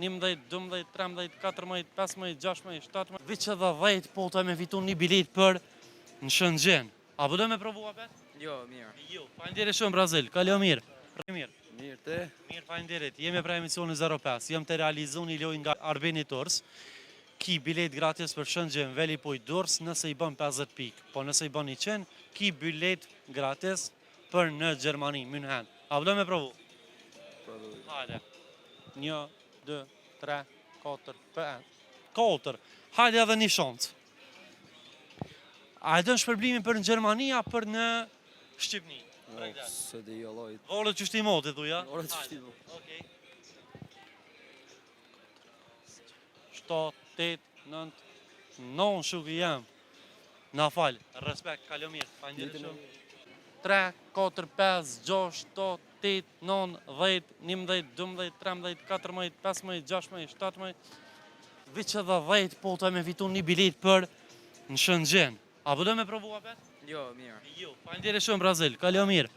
11, 12, 13, 14, 15, 16, 17, veç edhe 10 po të me fitu një bilet për në Shënxhen. A po do me provu apet? Jo, mirë. Jo, faleminderit shumë Brazil, kalo mirë. Mirë. Mirë te? Mirë, faleminderit. Jemi pra emisioni 05. Jam të realizu një lojë nga Arbeni Tors. Ki bilet gratis për Shënxhen Veli Poj Durrës nëse i bën 50 pikë. Po nëse i bën 100, ki bilet gratis për në Gjermani, München. A po do me provu? Provu. Hajde. 1, 2, 3, 4, 5, 4. Hajde edhe një shancë. A e dën shpërblimin për në Gjermani a për në Shqipni? Se di allojt. Orët që shtimotit, thuja? Orët që shtimotit. Okej. 7, 8, 9, 9 shukë jam. Na falë, respekt, kalo mirë, faleminderit shumë. 3, 4, 5, 6, 7, 8, 9, 10, 11, 12, 13, 14, 15, 16, 17, veç edhe 10 po të me fitu një bilet për në Shënxhen. A po do me provu apet? Jo, mirë. Jo, faleminderit shumë Brazil, kalo mirë.